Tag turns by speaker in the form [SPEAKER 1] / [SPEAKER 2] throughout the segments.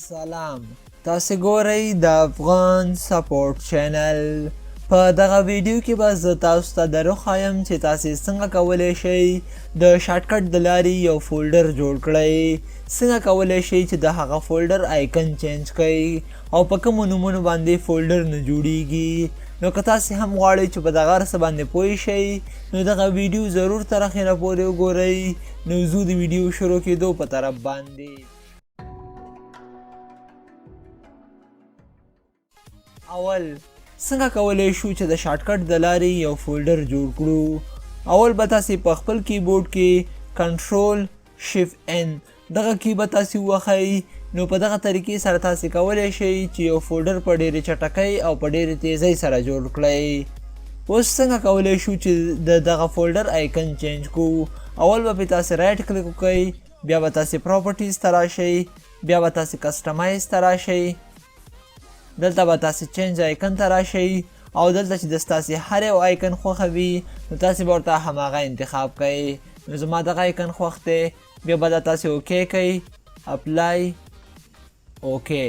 [SPEAKER 1] سلام، تاسو ګورئ د افغان سپورټ چینل. په دغه ویډیو کې به زه تاسو ته درښایم چې تاسې څنګه کولی شئ د شارټکټ د لارې یو فولډر جوړ کړئ، څنګه کولی شئ چې د هغه فولډر آیکن چینج کړئ او په کومو نومونو باندې فولډر نه جوړیږي. نو که تاسې هم غواړئ چې په دغه هر څه باندې پوه شئ نو دغه ویډیو ضرور تر اخره پورې وګورئ. نو ځو د ویډیو شروع کېدو په طرف باندې. اول څنګه کولی شو چې د شارټکټ د لارې یو فولډر جوړ کړو. اول به تاسې په خپل کیبورډ کې کنټرول شیفټ ان دغه کی به تاسې ووهئ. نو په دغه طریقې سره تاسې کولی شئ چې یو فولډر په ډېرې چټکۍ او په ډېرې تیزۍ سره جوړ کړئ. اوس څنګه کولی شو چې د دغه فولډر آیکن چینج کړو. اول به پرې تاسې رایټ کلیک وکئ، بیا به تاسې پراپرټیز ته راشئ، بیا به تاسې کسټمایز ته راشئ، دلته به تاسې چینج آیکن ته راشئ او دلته چې د ستاسې هر یو آیکن خوښه وي نو تاسې به ورته هماغه انتخاب کئ. نو زما دغه آیکن خوښ دی، بیا به دا تاسې اوکې کئ، اپلای، اوکې.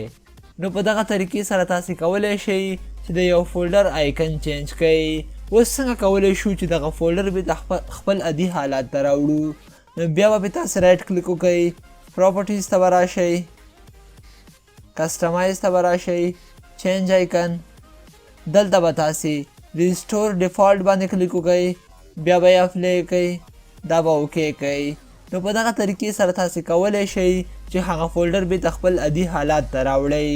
[SPEAKER 1] نو په دغه طریقې سره تاسې کولی شئ چې د یو فولډر آیکن چینج کئ. اوس څنګه کولی شو چې دغه فولډر بېرته خپل عادي حالات ته راوړو. نو بیا به پرې تاسې رایټ کلیک وکئ، پراپرټیز ته به راشئ، کسټمایز ته به راشئ، چینج آیکن، دلته به تاسې ریسټور ډیفالټ باندې کلیک وکئ، بیا به یې اپلای کئ، دا به اوکې کئ. نو په دغه طریقې سره تاسې کولی شئ چې هغه فولډر بېرته خپل عادي حالات ته راوړئ.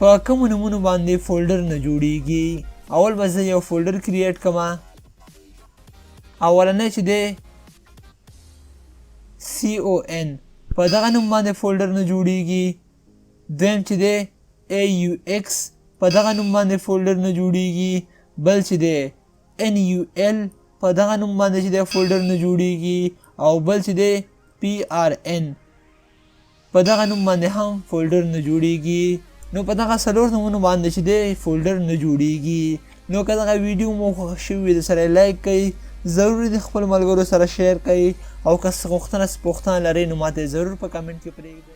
[SPEAKER 1] په کومو نومونو باندې فولډر نه جوړیږي. اول به زه یو فولډر کریټ کړم. اولنی چې دی CON په دغه نوم باندې فولډر نه جوړیږي. دویم چې دی AUX په دغه نوم باندې فولډر نه جوړیږي. بل چې دی NUL په دغه نوم باندې چې دی فولډر نه جوړیږي. او بل چې دی PRN په دغه نوم باندې هم فولډر نه جوړیږي. نو په دغه څلور نومونو باندې چې دی فولډر نه جوړیږي. نو که دغه ویډیو مو خوښ شوي وي درسره لایک کئ، ضروري د خپلو ملګرو سره شیر کئ او که څه غوښتنه لرئ نو ماته ضرور په کمنټ کې پرېږدئ.